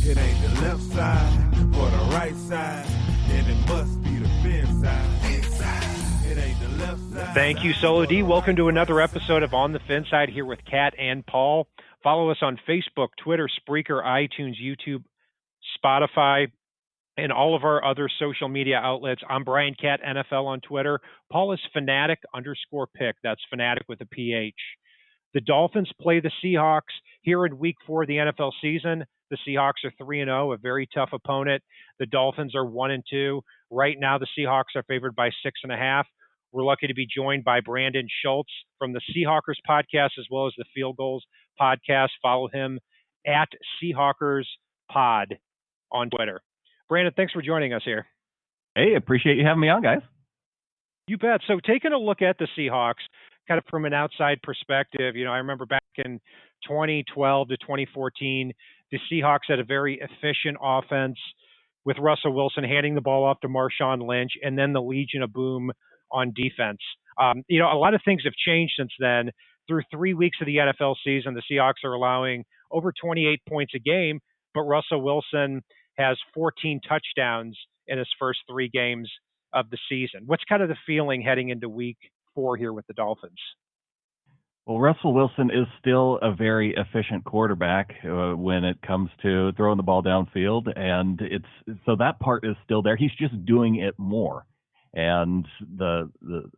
It ain't the left side or the right side, and it must be the fin side. It ain't the left side. Thank you, Solo D. Welcome to another episode of On the Fin Side here with Kat and Paul. Follow us on Facebook, Twitter, Spreaker, iTunes, YouTube, Spotify, and all of our other social media outlets. I'm Brian Cat NFL on Twitter. Paul is Fanatic_pick. That's Fanatic with a PH. The Dolphins play the Seahawks here in week 4 of the NFL season. The Seahawks are 3-0, a very tough opponent. The Dolphins are 1-2. Right now, the Seahawks are favored by 6.5. We're lucky to be joined by Brandon Schulze from the Seahawkers podcast as well as the Field Goals podcast. Follow him at Seahawkers Pod on Twitter. Brandon, thanks for joining us here. Hey, appreciate you having me on, guys. You bet. So taking a look at the Seahawks, kind of from an outside perspective, I remember back in 2012 to 2014, the Seahawks had a very efficient offense with Russell Wilson handing the ball off to Marshawn Lynch and then the Legion of Boom on defense. A lot of things have changed since then. Through 3 weeks of the NFL season, the Seahawks are allowing over 28 points a game, but Russell Wilson has 14 touchdowns in his first 3 games of the season. What's kind of the feeling heading into week 4 here with the Dolphins? Well, Russell Wilson is still a very efficient quarterback when it comes to throwing the ball downfield, and so that part is still there. He's just doing it more. And the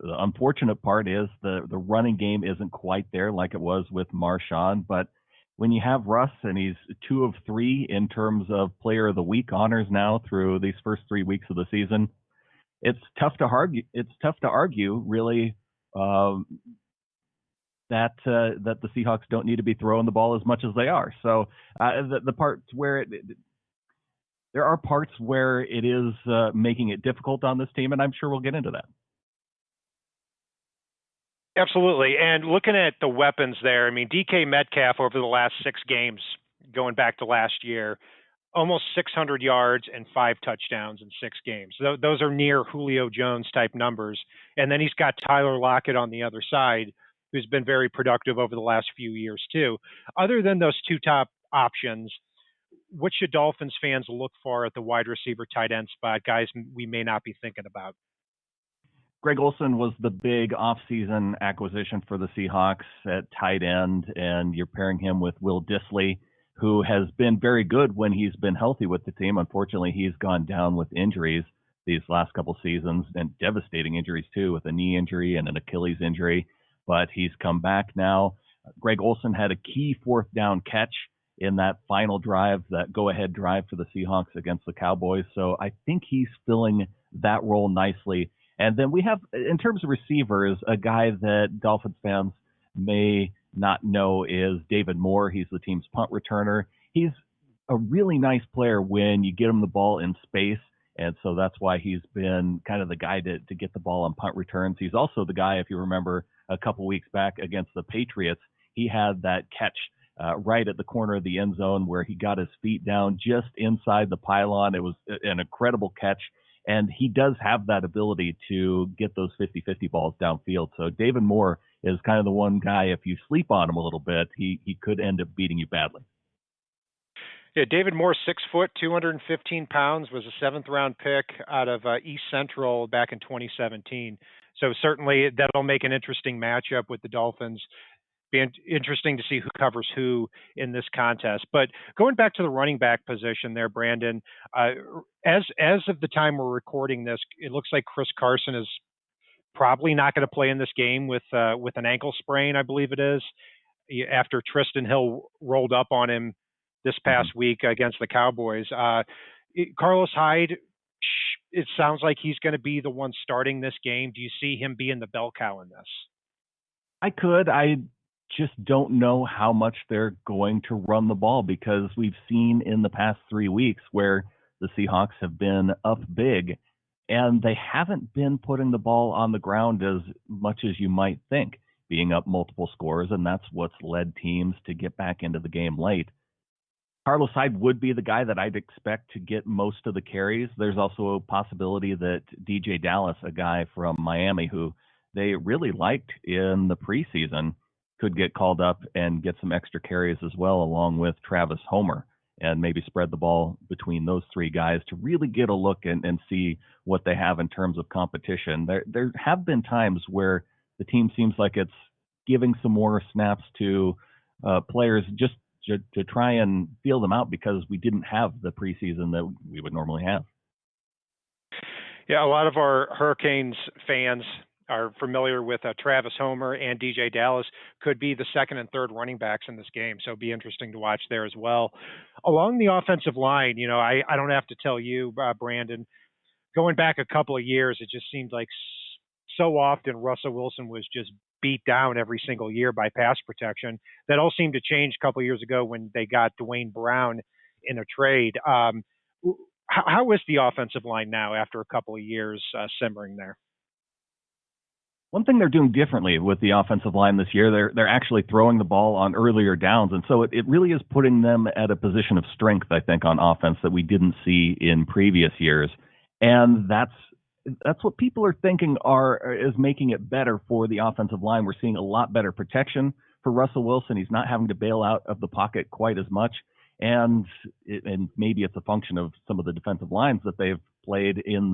unfortunate part is the running game isn't quite there like it was with Marshawn. But when you have Russ and he's 2 of 3 in terms of Player of the Week honors now through these first 3 weeks of the season, it's tough to argue. It's tough to argue, really, that the Seahawks don't need to be throwing the ball as much as they are. So the parts where there are parts where it is making it difficult on this team, and I'm sure we'll get into that. Absolutely. And looking at the weapons there, DK Metcalf over the last 6 games, going back to last year, almost 600 yards and 5 touchdowns in 6 games. Those are near Julio Jones type numbers. And then he's got Tyler Lockett on the other side, who's been very productive over the last few years too. Other than those 2 top options, what should Dolphins fans look for at the wide receiver tight end spot, guys we may not be thinking about? Greg Olsen was the big offseason acquisition for the Seahawks at tight end, and you're pairing him with Will Dissly, who has been very good when he's been healthy with the team. Unfortunately, he's gone down with injuries these last couple seasons, and devastating injuries too, with a knee injury and an Achilles injury. But he's come back now. Greg Olsen had a key 4th down catch in that final drive, that go-ahead drive for the Seahawks against the Cowboys. So I think he's filling that role nicely. And then we have, in terms of receivers, a guy that Dolphins fans may not know is David Moore. He's the team's punt returner. He's a really nice player when you get him the ball in space, and so that's why he's been kind of the guy to get the ball on punt returns. He's also the guy, if you remember, a couple weeks back against the Patriots, he had that catch right at the corner of the end zone where he got his feet down just inside the pylon. It was an incredible catch, and he does have that ability to get those 50-50 balls downfield. So David Moore is kind of the one guy, if you sleep on him a little bit, he could end up beating you badly. Yeah, David Moore, 6 foot, 215 pounds, was a 7th round pick out of East Central back in 2017. So certainly that'll make an interesting matchup with the Dolphins. Be interesting to see who covers who in this contest. But going back to the running back position there, Brandon, as of the time we're recording this, it looks like Chris Carson is probably not going to play in this game with an ankle sprain, I believe it is, after Tristan Hill rolled up on him this past week against the Cowboys. Carlos Hyde, it sounds like he's going to be the one starting this game. Do you see him being the bell cow in this? I just don't know how much they're going to run the ball, because we've seen in the past 3 weeks where the Seahawks have been up big and they haven't been putting the ball on the ground as much as you might think, being up multiple scores, and that's what's led teams to get back into the game late. Carlos Hyde would be the guy that I'd expect to get most of the carries. There's also a possibility that DJ Dallas, a guy from Miami who they really liked in the preseason, could get called up and get some extra carries as well, along with Travis Homer. and maybe spread the ball between those three guys to really get a look and see what they have in terms of competition. There have been times where the team seems like it's giving some more snaps to players just to try and feel them out because we didn't have the preseason that we would normally have. Yeah, a lot of our Hurricanes fans are familiar with Travis Homer and DJ Dallas could be the second and third running backs in this game. So it'll be interesting to watch there as well. Along the offensive line, I don't have to tell you, Brandon, going back a couple of years, it just seemed like so often Russell Wilson was just beat down every single year by pass protection. That all seemed to change a couple of years ago when they got Dwayne Brown in a trade. How is the offensive line now after a couple of years simmering there? One thing they're doing differently with the offensive line this year, they're actually throwing the ball on earlier downs, and so it really is putting them at a position of strength, I think, on offense that we didn't see in previous years, and that's what people are thinking is making it better for the offensive line. We're seeing a lot better protection for Russell Wilson. He's not having to bail out of the pocket quite as much. And maybe it's a function of some of the defensive lines that they've played in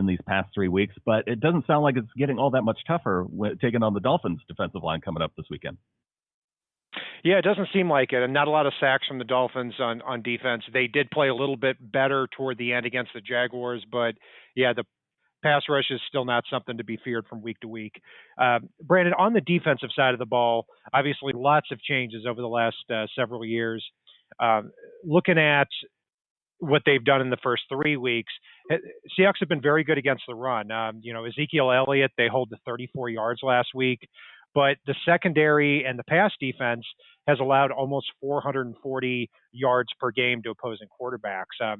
these past 3 weeks, but it doesn't sound like it's getting all that much tougher taking on the Dolphins defensive line coming up this weekend. Yeah, it doesn't seem like it, and not a lot of sacks from the Dolphins on defense. They did play a little bit better toward the end against the Jaguars, but yeah, the pass rush is still not something to be feared from week to week. Brandon, on the defensive side of the ball, obviously lots of changes over the last several years. Looking at what they've done in the first 3 weeks, Seahawks have been very good against the run. Ezekiel Elliott, they hold to 34 yards last week, but the secondary and the pass defense has allowed almost 440 yards per game to opposing quarterbacks.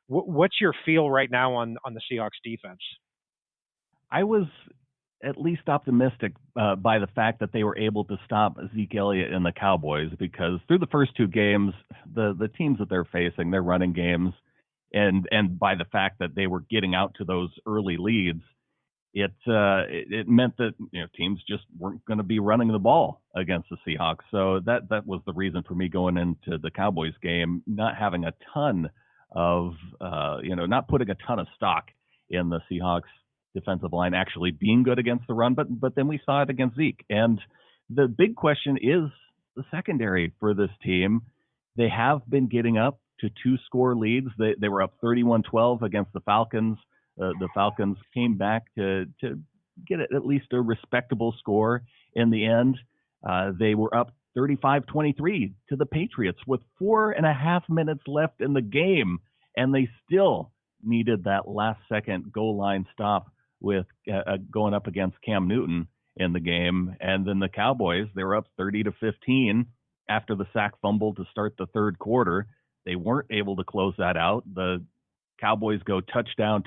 What's your feel right now on the Seahawks defense? I was at least optimistic by the fact that they were able to stop Zeke Elliott and the Cowboys, because through the first two games, the teams that they're facing, their running games, and by the fact that they were getting out to those early leads, it meant that teams just weren't going to be running the ball against the Seahawks. So that was the reason for me going into the Cowboys game, not having a ton of not putting a ton of stock in the Seahawks defensive line actually being good against the run, but then we saw it against Zeke. And the big question is the secondary for this team. They have been getting up to 2-score leads. They were up 31-12 against the Falcons. The Falcons came back to get at least a respectable score in the end. They were up 35-23 to the Patriots with 4.5 minutes left in the game, and they still needed that last-second goal line stop with going up against Cam Newton in the game. And then the Cowboys, they were up 30-15 after the sack fumble to start the third quarter. They weren't able to close that out. The Cowboys go touchdown,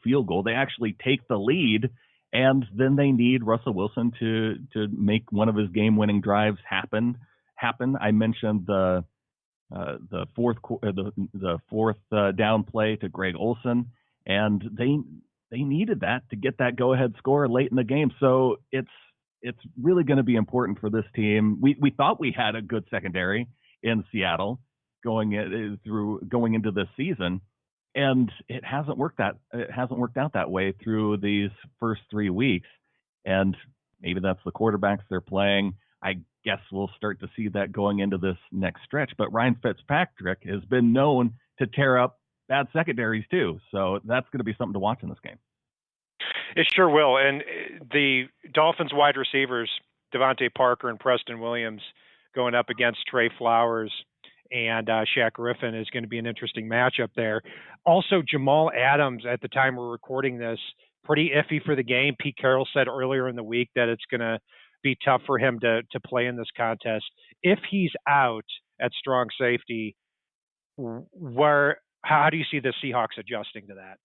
field goal. They actually take the lead, and then they need Russell Wilson to make one of his game-winning drives happen. I mentioned the fourth down play to Greg Olsen, and they needed that to get that go-ahead score late in the game. So it's really going to be important for this team. We thought we had a good secondary in Seattle going into this season, and it hasn't worked out that way through these first 3 weeks. And maybe that's the quarterbacks they're playing. I guess we'll start to see that going into this next stretch. But Ryan Fitzpatrick has been known to tear up bad secondaries too. So that's going to be something to watch in this game. It sure will. And the Dolphins wide receivers, Devontae Parker and Preston Williams, going up against Trey Flowers and Shaq Griffin is going to be an interesting matchup there. Also, Jamal Adams, at the time we're recording this, pretty iffy for the game. Pete Carroll said earlier in the week that it's going to be tough for him to play in this contest. If he's out at strong safety, how do you see the Seahawks adjusting to that?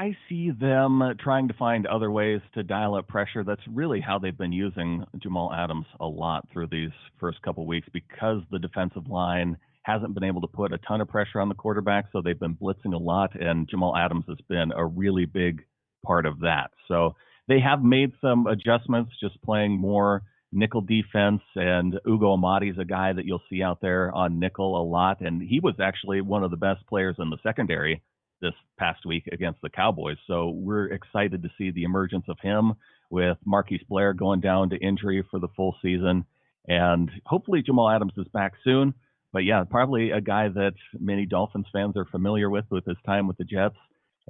I see them trying to find other ways to dial up pressure. That's really how they've been using Jamal Adams a lot through these first couple weeks, because the defensive line hasn't been able to put a ton of pressure on the quarterback, so they've been blitzing a lot, and Jamal Adams has been a really big part of that. So they have made some adjustments, just playing more nickel defense, and Ugo Amadi's a guy that you'll see out there on nickel a lot, and he was actually one of the best players in the secondary this past week against the Cowboys. So we're excited to see the emergence of him with Marquise Blair going down to injury for the full season, and hopefully Jamal Adams is back soon. But yeah, probably a guy that many Dolphins fans are familiar with his time with the Jets,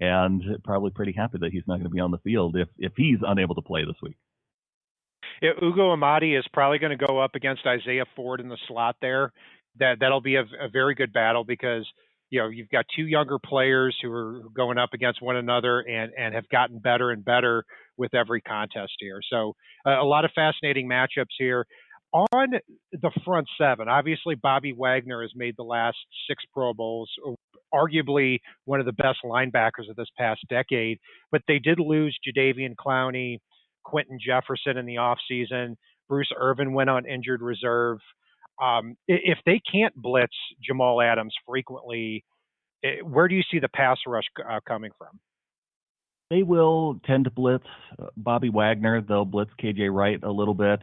and probably pretty happy that he's not going to be on the field if he's unable to play this week. Yeah, Ugo Amadi is probably going to go up against Isaiah Ford in the slot there. That'll be a very good battle because you've got two younger players who are going up against one another and have gotten better and better with every contest here. So a lot of fascinating matchups here. On the front seven, obviously Bobby Wagner has made the last 6 Pro Bowls, arguably one of the best linebackers of this past decade, but they did lose Jadeveon Clowney, Quentin Jefferson in the offseason. Bruce Irvin went on injured reserve. If they can't blitz Jamal Adams frequently, where do you see the pass rush coming from? They will tend to blitz Bobby Wagner. They'll blitz KJ Wright a little bit.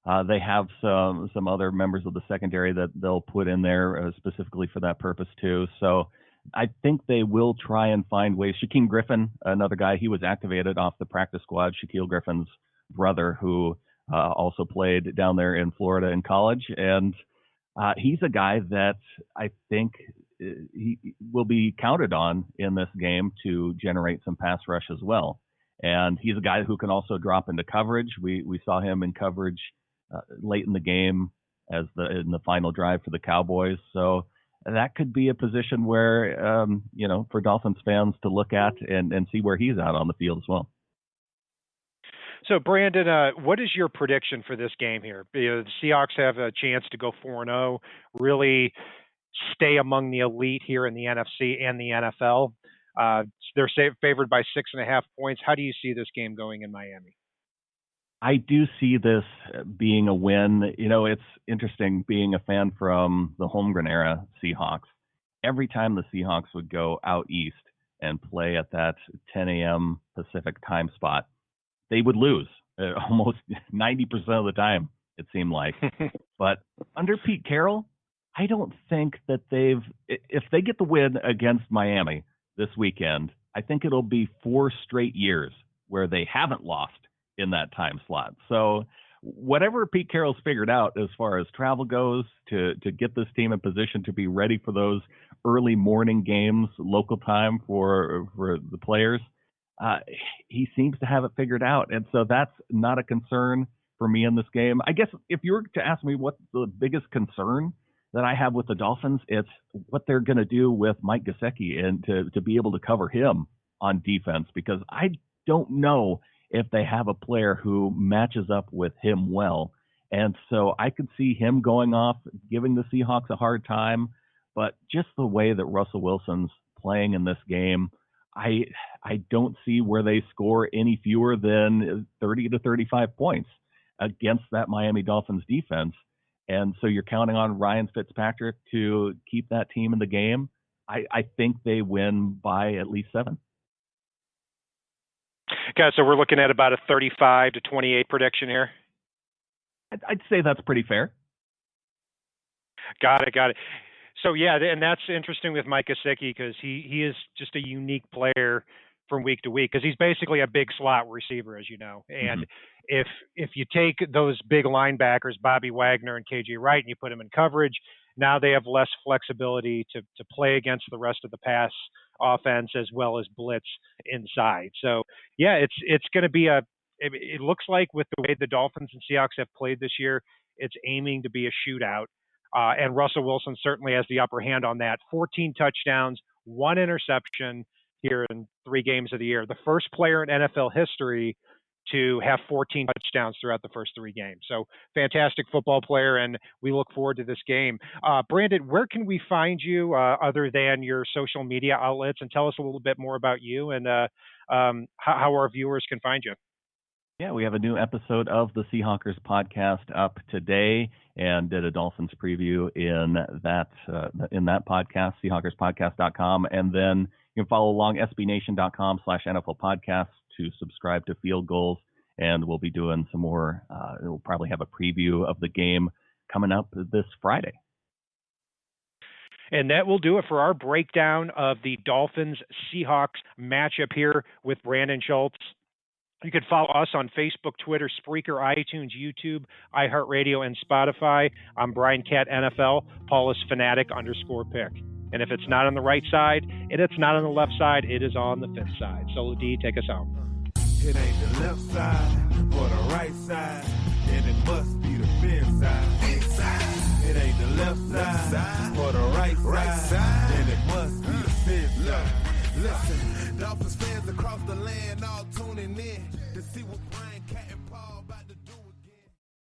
They have some other members of the secondary that they'll put in there specifically for that purpose too. So I think they will try and find ways. Shaquem Griffin, another guy, he was activated off the practice squad. Shaquille Griffin's brother, who also played down there in Florida in college, and he's a guy that I think he will be counted on in this game to generate some pass rush as well. And he's a guy who can also drop into coverage. We saw him in coverage late in the game in the final drive for the Cowboys. So that could be a position where, for Dolphins fans to look at and see where he's at on the field as well. So, Brandon, what is your prediction for this game here? The Seahawks have a chance to go 4-0, really stay among the elite here in the NFC and the NFL. They're favored by 6.5 points. How do you see this game going in Miami? I do see this being a win. It's interesting being a fan from the Holmgren era Seahawks. Every time the Seahawks would go out east and play at that 10 a.m. Pacific time spot, they would lose almost 90% of the time, it seemed like. But under Pete Carroll, I don't think that if they get the win against Miami this weekend, I think it'll be 4 straight years where they haven't lost in that time slot. So whatever Pete Carroll's figured out as far as travel goes to get this team in position to be ready for those early morning games, local time for the players, he seems to have it figured out. And so that's not a concern for me in this game. I guess if you were to ask me what's the biggest concern that I have with the Dolphins, it's what they're going to do with Mike Gesicki and to be able to cover him on defense, because I don't know if they have a player who matches up with him well. And so I could see him going off, giving the Seahawks a hard time. But just the way that Russell Wilson's playing in this game, I don't see where they score any fewer than 30 to 35 points against that Miami Dolphins defense. And so you're counting on Ryan Fitzpatrick to keep that team in the game. I think they win by at least 7. Okay, so we're looking at about a 35 to 28 prediction here. I'd say that's pretty fair. Got it. So, yeah, and that's interesting with Mike Gesicki because he is just a unique player from week to week because he's basically a big slot receiver, as you know. And if you take those big linebackers, Bobby Wagner and KJ Wright, and you put them in coverage, now they have less flexibility to play against the rest of the pass offense as well as blitz inside. So, yeah, it's going to be it looks like with the way the Dolphins and Seahawks have played this year, it's aiming to be a shootout. And Russell Wilson certainly has the upper hand on that. 14 touchdowns, 1 interception here in 3 games of the year. The first player in NFL history to have 14 touchdowns throughout the first 3 games. So fantastic football player, and we look forward to this game. Brandon, where can we find you other than your social media outlets? And tell us a little bit more about you and how our viewers can find you. Yeah, we have a new episode of the Seahawkers podcast up today, and did a Dolphins preview in that podcast, SeahawkersPodcast.com, and then you can follow along SBNation.com/NFL Podcast to subscribe to Field Goals and we'll be doing some more. We'll probably have a preview of the game coming up this Friday. And that will do it for our breakdown of the Dolphins-Seahawks matchup here with Brandon Schulze. You can follow us on Facebook, Twitter, Spreaker, iTunes, YouTube, iHeartRadio, and Spotify. I'm Brian Cat NFL. Paul is Fanatic_pick. And if it's not on the right side and it's not on the left side, it is on the Fin side. Solo D, take us out. It ain't the left side or the right side, and it must be the Fin side. It ain't the left side or the right side, and it must be the Fin side. Listen, Dolphins fans across the land all tuning in to see what Brian Cat and Paul about to